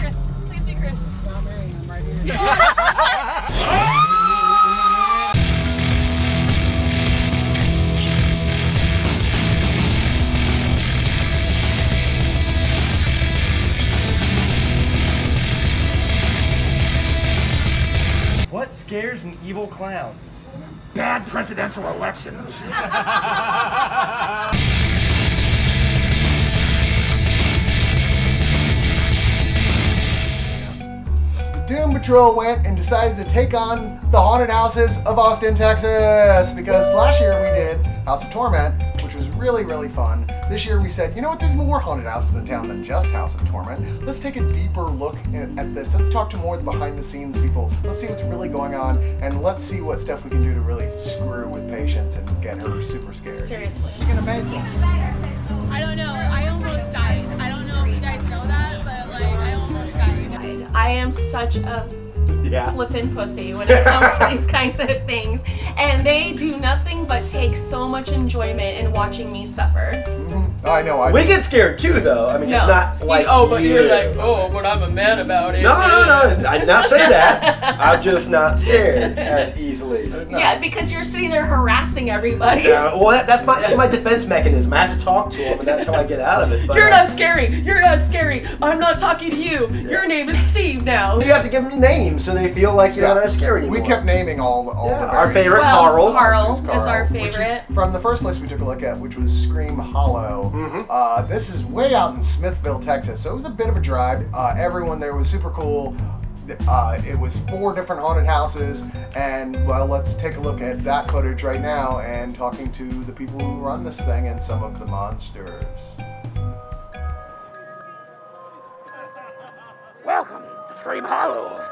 Chris. Please be Chris. Not me. I'm right here. What scares an evil clown? Bad presidential elections. Doom Patrol went and decided to take on the haunted houses of Austin, Texas, because last year we did House of Torment, which was really, really fun. This year we said, you know what, there's more haunted houses in town than just House of Torment. Let's take a deeper look at this. Let's talk to more of the behind the scenes people. Let's see what's really going on, and let's see what stuff we can do to really screw with Patience and get her super scared. Seriously. You're gonna make it. I don't know. I almost died. I don't know if you guys know that, but like I almost died. I am such a flippin' pussy when it comes to these kinds of things, and they do nothing but take so much enjoyment in watching me suffer. I know. We get scared too, though. I mean, just not like but you're like, but I'm a man about it. No. I did not say that. I'm just not scared as easily. No. Yeah, because you're sitting there harassing everybody. Yeah, well, that's my defense mechanism. I have to talk to them, and that's how I get out of it. But, You're not scary. You're not scary. I'm not talking to you. Your name is Steve now. You have to give them names so they feel like you're not as scary anymore. We kept naming all the our various- favorite Carl Carl is our which favorite. is from the first place we took a look at, which was Scream Hollow. This is way out in Smithville, Texas, so it was a bit of a drive. Everyone there was super cool. It was 4 different haunted houses, and well, let's take a look at that footage right now and talking to the people who run this thing and some of the monsters. Welcome to Scream Hollow.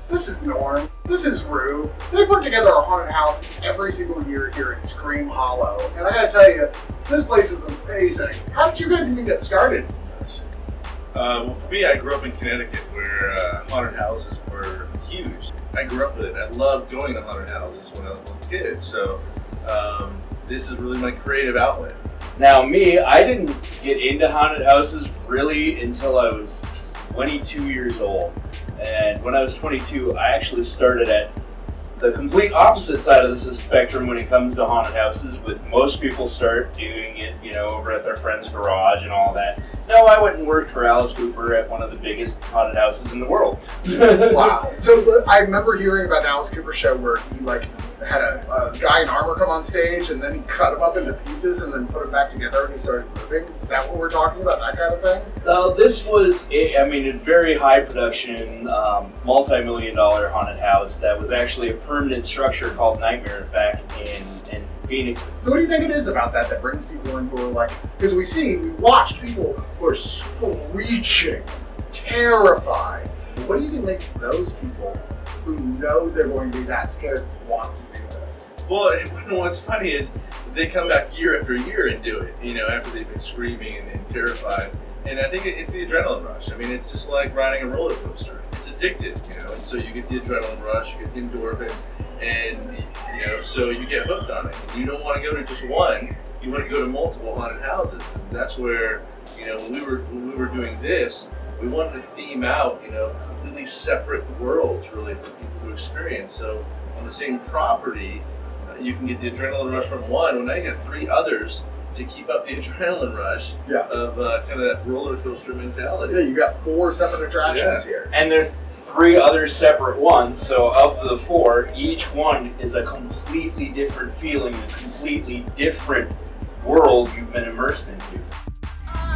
This is Norm. This is Rue. They put together a haunted house every single year here at Scream Hollow. And I gotta tell you, this place is amazing. How did you guys even get started in this? Well, for me, I grew up in Connecticut where haunted houses were huge. I grew up with it. I loved going to haunted houses when I was a kid. So this is really my creative outlet. Now me, I didn't get into haunted houses really until I was 22 years old. And when I was 22, I actually started at the complete opposite side of the spectrum when it comes to haunted houses, with most people start doing it, over at their friend's garage and all that. No, I went and worked for Alice Cooper at one of the biggest haunted houses in the world. Wow. So I remember hearing about an Alice Cooper show where he had a guy in armor come on stage and then he cut him up into pieces and then put him back together and he started moving. Is that what we're talking about? That kind of thing? This was, a very high production, multi-million-dollar haunted house that was actually a permanent structure called Nightmare back in Phoenix. So what do you think it is about that brings people in who are like, because we watched people who are screeching, terrified. What do you think makes those people who know they're going to be that scared want to do this? Well, what's funny is they come back year after year and do it, after they've been screaming and terrified. And I think it's the adrenaline rush. I mean, it's just like riding a roller coaster. It's addictive, and so you get the adrenaline rush, you get the endorphins, and so you get hooked on it. And you don't want to go to just one; you want to go to multiple haunted houses. And that's where, when we were doing this, we wanted to theme out, completely separate worlds, really, for people to experience. So on the same property, you can get the adrenaline rush from one. Well, now you got 3 others to keep up the adrenaline rush of kind of that roller coaster mentality. Yeah, you got 4 separate attractions here. And there's 3 other separate ones, so of the 4, each one is a completely different feeling, a completely different world you've been immersed into.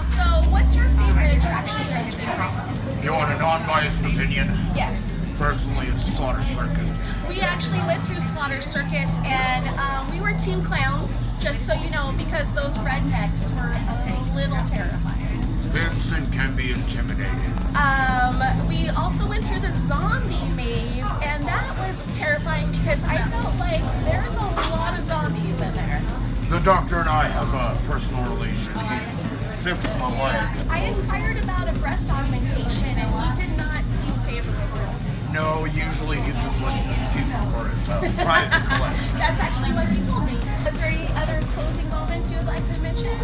So what's your favorite attraction here at Scream Hollow? You want a non-biased opinion? Yes. Personally, it's Slaughter Circus. We actually went through Slaughter Circus and we were Team Clown, just so you know, because those rednecks were a little terrifying. Vincent can be intimidating. We also went through the zombie maze, and that was terrifying because I felt like there's a lot of zombies in there. The doctor and I have a personal relation. He fixed my leg. I inquired about a breast augmentation, and he did not seem favorable. No, usually he just lets you keep it for his private collection. That's actually what he told me. Is there any other closing moments you would like to mention?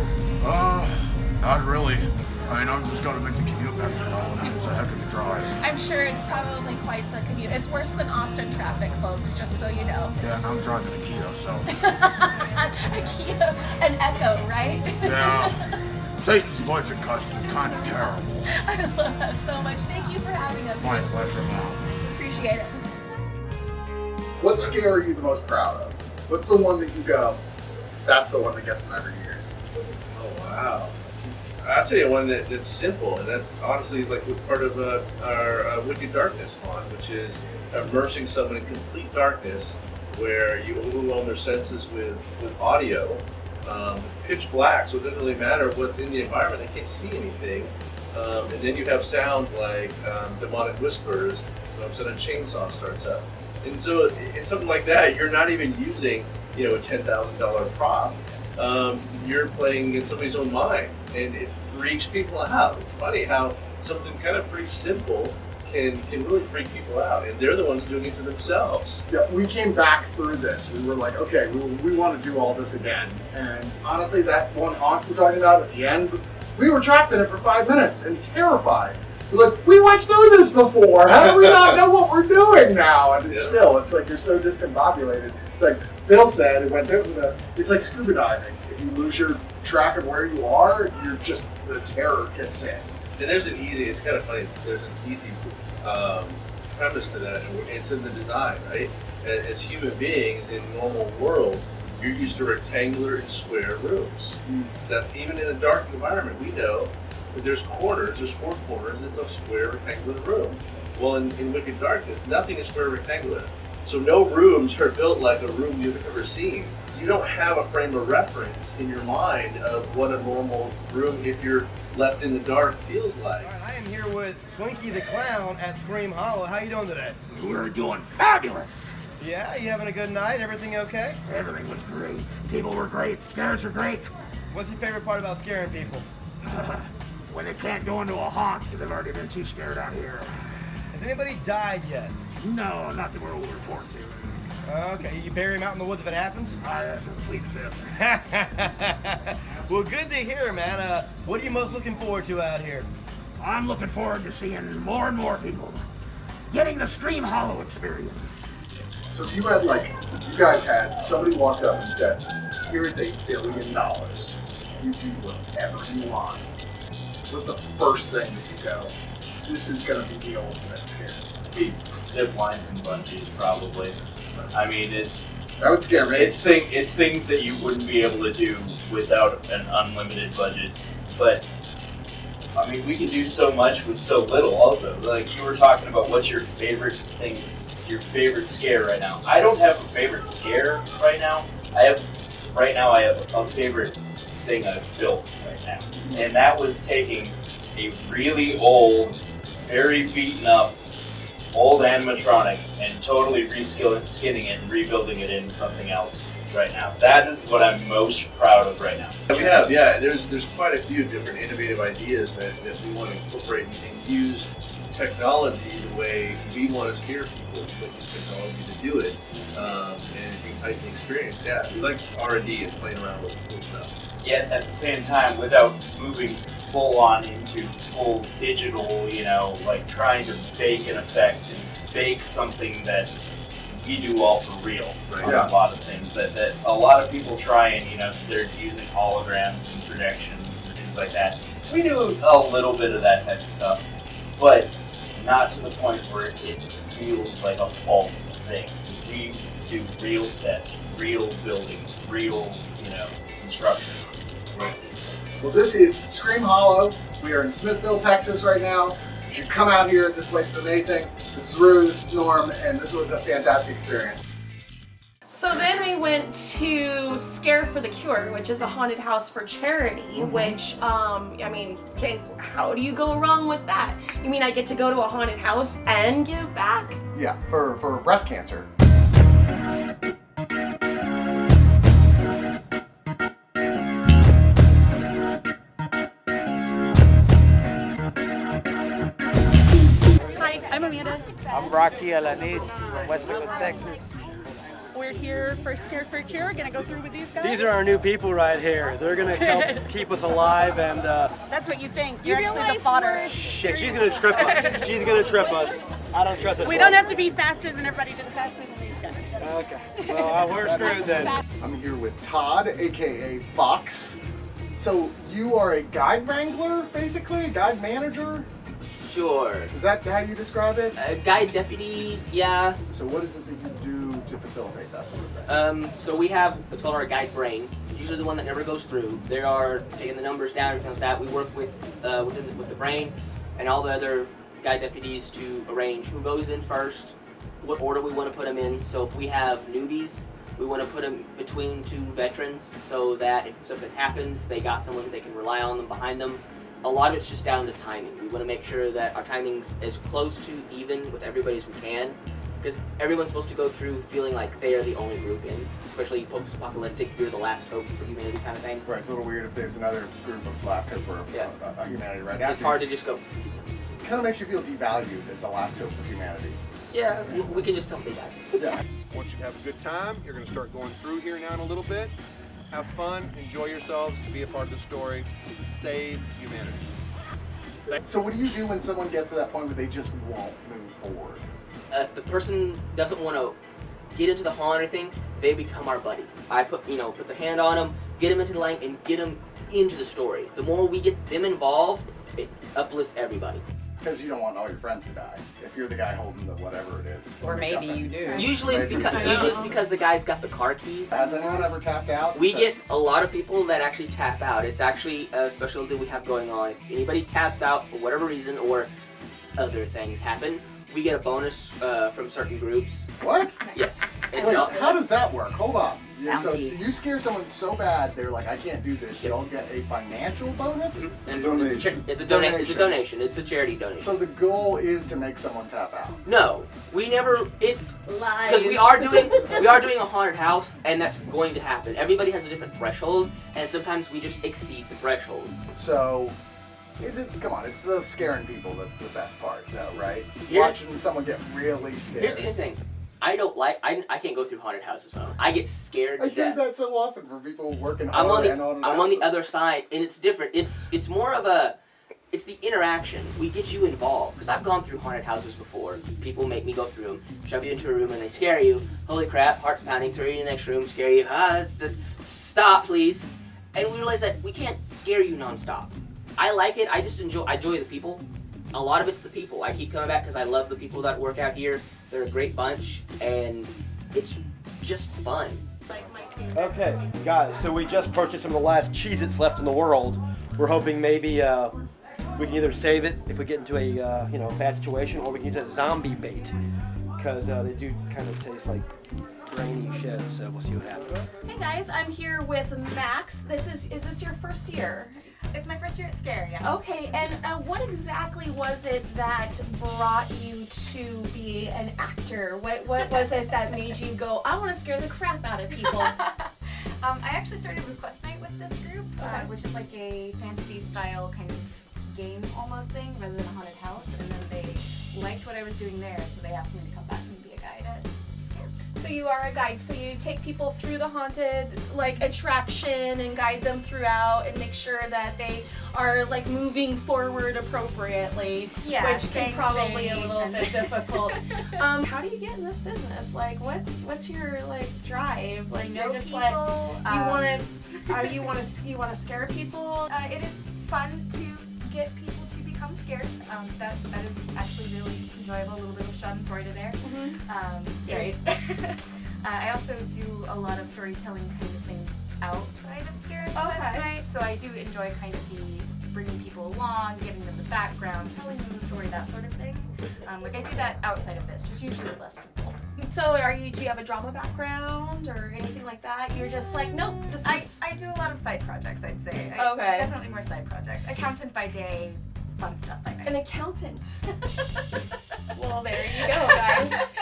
Not really. I mean, I'm just gonna make the commute It's a heck of a drive. I'm sure it's probably quite the commute. It's worse than Austin traffic, folks, just so you know. Yeah, and I'm driving a Kia, so. A Kia, an Echo, right? Yeah. Satan's budget cuts is kind of terrible. I love that so much. Thank you for having us. My pleasure, Mom. Appreciate it. What scare are you the most proud of? What's the one that you go, that's the one that gets them every year? Oh wow! I'll tell you one that's simple, and that's honestly like part of our Wicked Darkness haunt, which is immersing someone in complete darkness, where you overwhelm their senses with audio, pitch black, so it doesn't really matter what's in the environment; they can't see anything, and then you have sound like demonic whispers. When all of a sudden a chainsaw starts up, and so in something like that, you're not even using a $10,000 prop. You're playing in somebody's own mind, and it freaks people out. It's funny how something kind of pretty simple can really freak people out, and they're the ones doing it to themselves. Yeah, we came back through this. We were like, okay, we want to do all this again. And honestly, that one haunt we're talking about at the end, we were trapped in it for 5 minutes and terrified. We're like, we went through this before. How do we not know what we're doing now? And it's it's like you're so discombobulated. It's like Phil said, it went through with us. It's like scuba diving. If you lose your track of where you are, the terror kicks in. And it's kind of funny, there's an easy premise to that, and it's in the design, right? As human beings in a normal world, you're used to rectangular and square rooms. That even in a dark environment, we know that there's 4 corners, it's a square rectangular room. Well, in Wicked Darkness, nothing is square rectangular. So no rooms are built like a room you've ever seen. You don't have a frame of reference in your mind of what a normal room, if you're left in the dark, feels like. All right, I am here with Slinky the Clown at Scream Hollow. How you doing today? We're doing fabulous. Yeah, you having a good night? Everything okay? Everything was great. People were great. Scares are great. What's your favorite part about scaring people? When they can't go into a haunt because they've already been too scared out here. Has anybody died yet? No, not that we're all report to. Okay, you bury him out in the woods if it happens? I have complete fifth. Well, good to hear, man. What are you most looking forward to out here? I'm looking forward to seeing more and more people getting the Scream Hollow experience. So if you guys had somebody walked up and said, here is $1 billion. You do whatever you want. What's the first thing that you go, this is going to be the ultimate scare? Zip lines and bungees, probably. I mean, that would scare me. It's things that you wouldn't be able to do without an unlimited budget. But I mean, we can do so much with so little. Also, like you were talking about, what's your favorite thing, your favorite scare right now? I don't have a favorite scare right now. I have a favorite thing I've built right now, and that was taking a really old, very beaten up old animatronic and totally reskinning it and rebuilding it into something else right now. That is what I'm most proud of right now. We have, there's quite a few different innovative ideas that we want to incorporate and use technology the way we want to scare people with technology to do it, and heighten the experience. Yeah, we like R&D and playing around with cool stuff. Yet at the same time, without moving full on into full digital, like trying to fake an effect and fake something that we do all for real, right? A lot of things that a lot of people try, and they're using holograms and projections and things like that. We do a little bit of that type of stuff, but not to the point where it feels like a false thing. We do real sets, real building, real, construction. Well, this is Scream Hollow. We are in Smithville, Texas right now. You should come out here. This place is amazing. This is Rue, this is Norm, and this was a fantastic experience. So then we went to Scare for the Cure, which is a haunted house for charity, which, how do you go wrong with that? You mean I get to go to a haunted house and give back? Yeah, for breast cancer. Hi, I'm Amanda. I'm Rocky Alanis from West Lagoon, Texas. We're here for Scared for a Cure. Gonna go through with these guys. These are our new people right here. They're gonna help keep us alive and That's what you think. You're actually the realize fodder. we're- shit, she's gonna trip us. She's gonna trip us. I don't trust us. We don't have to be faster than everybody, just faster than these guys. Okay. Well, we're screwed then. I'm here with Todd, aka Fox. So you are a guide wrangler, basically, a guide manager. Sure. Is that how you describe it? Guide deputy, yeah. So what is it that you do to facilitate that sort of thing? So we have what's called our guide brain. Usually the one that never goes through. They are taking the numbers down, everything like that. We work with with the brain and all the other guide deputies to arrange who goes in first, what order we want to put them in. So if we have newbies, we want to put them between two veterans so that if something happens, they got someone they can rely on them behind them. A lot of it's just down to timing. We want to make sure that our timing's as close to even with everybody as we can, because everyone's supposed to go through feeling like they are the only group in, especially post-apocalyptic, you're the last hope for humanity kind of thing. Right, it's a little weird if there's another group of last hope for humanity right now. It's hard to just go, It kind of makes you feel devalued as the last hope for humanity. yeah, we can just tell them that. Yeah. I want you to have a good time. You're going to start going through here now in a little bit. Have fun, enjoy yourselves, be a part of the story, save humanity. So what do you do when someone gets to that point where they just won't move forward? If the person doesn't want to get into the haunt or anything, they become our buddy. I put the hand on them, get them into the line, and get them into the story. The more we get them involved, it uplifts everybody. Because you don't want all your friends to die. If you're the guy holding the whatever it is. Or maybe you do. Usually it's because the guy's got the car keys. Has anyone ever tapped out? We get a lot of people that actually tap out. It's actually a special deal we have going on. If anybody taps out for whatever reason or other things happen, we get a bonus from certain groups. What? Yes. And Wait, y'all- how does that work? Hold on. Yeah, so Bounty. you scare someone so bad, they're like, I can't do this. Y'all get a financial bonus? and Donation. It's a donation. It's a charity donation. So the goal is to make someone tap out. No, we never. It's Lies. because we are doing a haunted house, and that's going to happen. Everybody has a different threshold, and sometimes we just exceed the threshold. So, come on, it's the scaring people that's the best part, though, right? Here- Watching someone get really scared. Here's the thing. I can't go through haunted houses alone. I get scared I to hear death. that so often from people working I'm hard on and on the other side, and it's different. It's more of it's the interaction. We get you involved, because I've gone through haunted houses before. People make me go through them, shove you into a room, and they scare you. Holy crap, heart's pounding, throw you in the next room, scare you. Stop, please. And we realize that we can't scare you nonstop. I like it. I enjoy the people. A lot of it's the people. I keep coming back because I love the people that work out here. They're a great bunch, and it's just fun. Like my team. Okay, guys, so we just purchased some of the last Cheez-Its left in the world. We're hoping maybe we can either save it if we get into a bad situation, or we can use it as zombie bait, because they do kind of taste like grainy shit, so we'll see what happens. Hey guys, I'm here with Max. Is this your first year? It's my first year at Scare, yeah. Okay, and what exactly was it that brought you to be an actor? What was it that made you go, I want to scare the crap out of people? I actually started with Quest Night with this group, which is like a fantasy style kind of game almost thing rather than a haunted house, and then they liked what I was doing there, so they asked me to come back and be a guide at Scare. So you are a guide, so you take people through the haunted attraction and guide them throughout and make sure that they are moving forward appropriately, Yeah, which can staying probably a safe little and- bit difficult. How do you get in this business? What's your drive? You're just people, you want to scare people? it is fun to get people to become scared. That is actually really enjoyable. A little bit of schadenfreude there. Great. I also do a lot of storytelling kind of things outside of Scare and Okay. Quest Night, so I do enjoy kind of bringing people along, giving them the background, telling them the story, that sort of thing. I do that outside of this, just usually with less people. So do you have a drama background or anything like that? You're just nope, this is... I do a lot of side projects, I'd say. Okay. Definitely more side projects. Accountant by day, fun stuff by night. An accountant. Well, there you go, guys.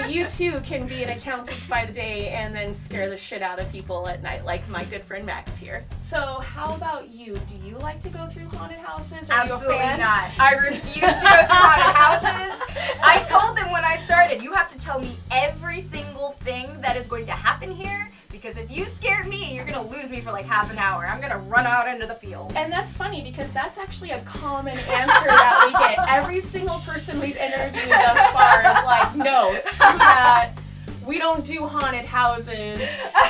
You too can be an accountant by the day and then scare the shit out of people at night, like my good friend Max here. So, how about you? Do you like to go through haunted houses? Are Absolutely you a fan? not. I refuse to go through haunted houses. I told them when I started started. You have to tell me every single thing that is going to happen here, because if you scare me, you're gonna lose me for like half an hour. I'm gonna run out into the field. And that's funny because that's actually a common answer that we get. Every single person we've interviewed thus far is like, no, screw that. We don't do haunted houses.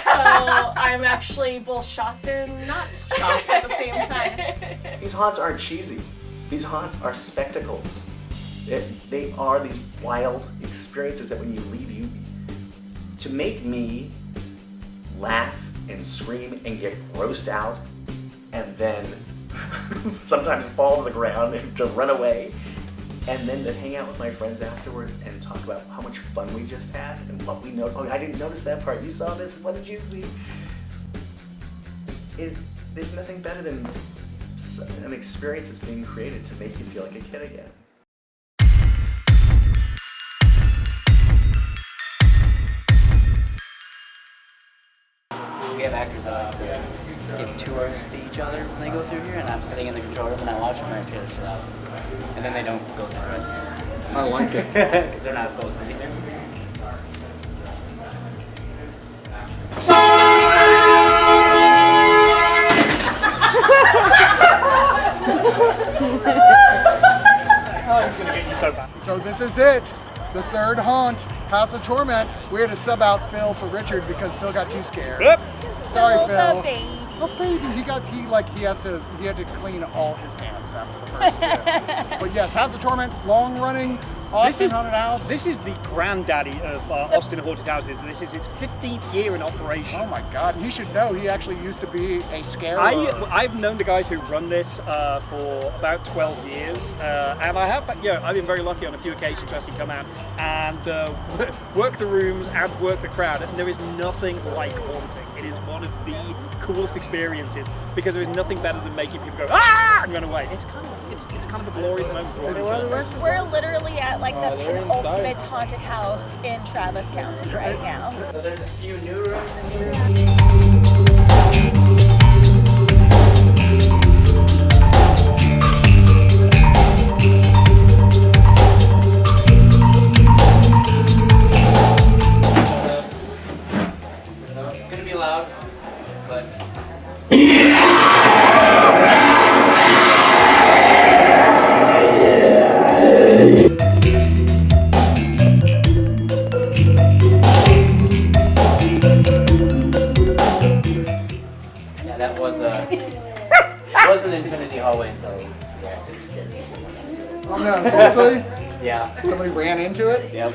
So I'm actually both shocked and not shocked at the same time. These haunts aren't cheesy. These haunts are spectacles. They are these wild experiences that when you leave, to make me laugh and scream and get grossed out and then sometimes fall to the ground and to run away, and then to hang out with my friends afterwards and talk about how much fun we just had and what we know. Oh, I didn't notice that part. You saw this. What did you see? There's nothing better than an experience that's being created to make you feel like a kid again. We have actors that have to give tours to each other when they go through here, and I'm sitting in the control room and I watch them and I scare the shit out of them. And then they don't go through the rest of it. I like it. Because they're not supposed to be there. Oh, he's gonna get you so bad. So this is it. The third haunt, House of Torment. We had to sub out Phil for Richard because Phil got too scared. Yep. Sorry, Phil's Phil. a baby. Oh baby, he had to clean all his pants after the first two. But yes, House of Torment, long running Austin haunted house. This is the granddaddy of Austin haunted houses. This is its 15th year in operation. Oh my God, he should know. He actually used to be a scarer. I've known the guys who run this for about 12 years, and I've been very lucky on a few occasions to actually come out and work the rooms and work the crowd. And there is nothing like haunting. It is one of the coolest experiences because there is nothing better than making people go ah and run away. It's kind of a glorious moment for audience. We're literally at like the penultimate haunted house in Travis County right now. So there's a few new rooms in here. It's gonna be loud, but Yeah, that was it was an infinity hallway until the actors scared me. Oh no, seriously? Yeah. Somebody ran into it? Yep.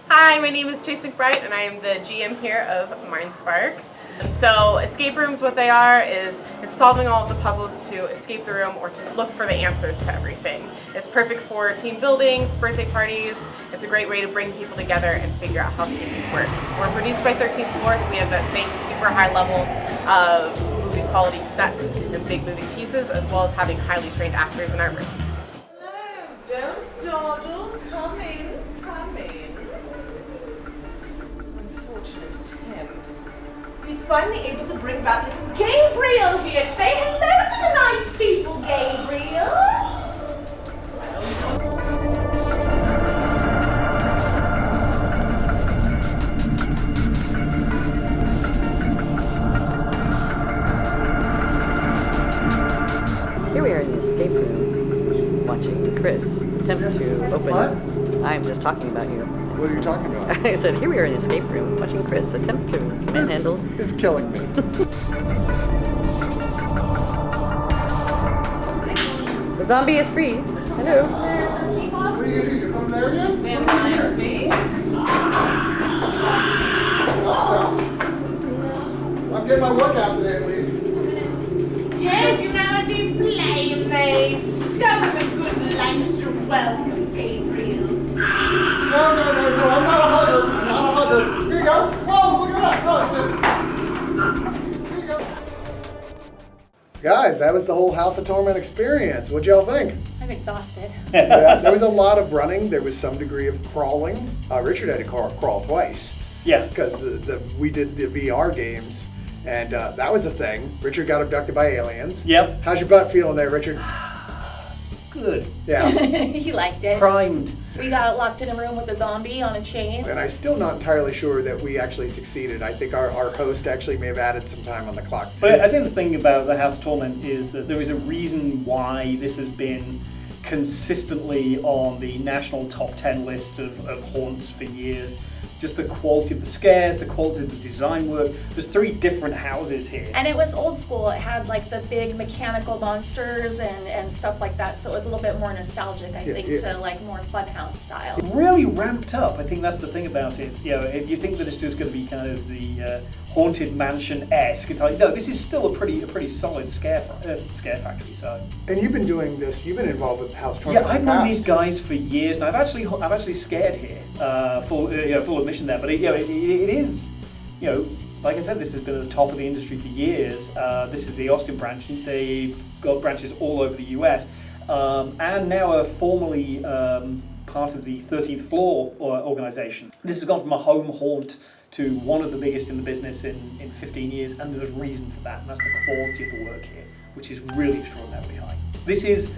Hi, my name is Chase McBride and I am the GM here of MindSpark. And so escape rooms, what they are is it's solving all of the puzzles to escape the room or to look for the answers to everything. It's perfect for team building, birthday parties. It's a great way to bring people together and figure out how teams work. We're produced by 13th Floor, so we have that same super high level of movie quality sets and big moving pieces, as well as having highly trained actors in our rooms. No, don't dawdle. Come in, come in. Unfortunate attempts. He's finally able to bring back little Gabriel here. Say hello to the nice people, Gabriel. Here we are in the escape room, watching Chris attempt to open. What? I'm just talking about you. What are you talking about? I said, here we are in the escape room, watching Chris attempt to manhandle. This is killing me. The zombie is free. Hello. What are you gonna do? You come there again? I'm getting my workout today, at least. Yes, you know I've been playing, mate. Show him a good lunch or welcome, Gabriel. No, I'm not a hugger. I'm not a hugger. Here you go. Oh, look at that. Oh, shit. Here you go. Guys, that was the whole House of Torment experience. What'd y'all think? I'm exhausted. Yeah, there was a lot of running. There was some degree of crawling. Richard had to crawl twice. Yeah. Because we did the VR games, And that was a thing. Richard got abducted by aliens. Yep. How's your butt feeling there, Richard? Good. Yeah. He liked it. Primed. We got locked in a room with a zombie on a chain. And I'm still not entirely sure that we actually succeeded. I think our host actually may have added some time on the clock. But I think the thing about the House of Torment is that there is a reason why this has been consistently on the national top 10 list of haunts for years. Just the quality of the scares, the quality of the design work. There's 3 different houses here. And it was old school. It had like the big mechanical monsters and stuff like that. So it was a little bit more nostalgic, I think, to like more funhouse style. Really ramped up. I think that's the thing about it. You know, if you think that it's just going to be kind of the haunted mansion-esque, it's like, no, this is still a pretty solid scare factory. So. And you've been doing this. You've been involved with House of Torment. Yeah, I've known these guys for years, and I've actually scared here. Full admission there, but it is, you know, like I said, this has been at the top of the industry for years. This is the Austin branch. They've got branches all over the US, and now are formally part of the 13th Floor organization. This has gone from a home haunt to one of the biggest in the business in 15 years, and there's a reason for that, and that's the quality of the work here, which is really extraordinarily high. This is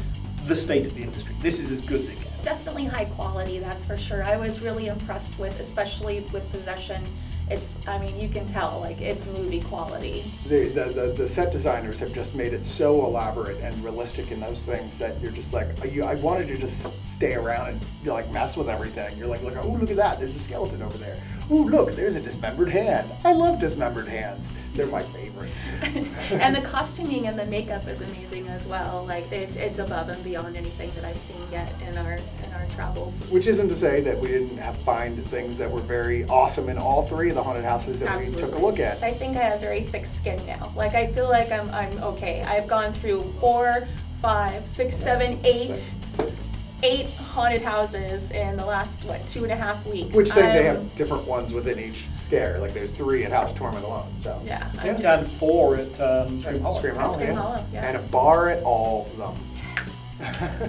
the state of the industry. This is as good as it gets. Definitely high quality, that's for sure. I was really impressed with, especially with Possession. I mean, you can tell, like, it's movie quality. The set designers have just made it so elaborate and realistic in those things that you're just like, I wanted to just stay around and like mess with everything. You're like, oh, look at that, there's a skeleton over there. Ooh, look, there's a dismembered hand. I love dismembered hands. They're my favorite. And the costuming and the makeup is amazing as well. Like, it's above and beyond anything that I've seen yet in our travels. Which isn't to say that we didn't find things that were very awesome in all 3 of the haunted houses that we took a look at. I think I have very thick skin now. Like, I feel like I'm okay. I've gone through 4, 5, 6, 7, 8 haunted houses in the last, 2.5 weeks. Which say they have different ones within each scare. Like there's 3 at House of Torment alone. So yeah, and 4 at Scream Hollow. Scream Hollow, yeah. And a bar at all of them. Yes.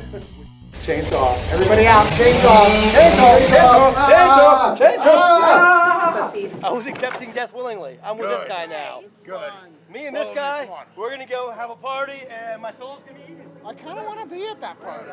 Chainsaw. Everybody out. Chainsaw. Pussies. I was accepting death willingly. I'm with this guy now. Good. Me and this guy, we're gonna go have a party, and my soul's gonna be eaten. I kind of want to be at that party.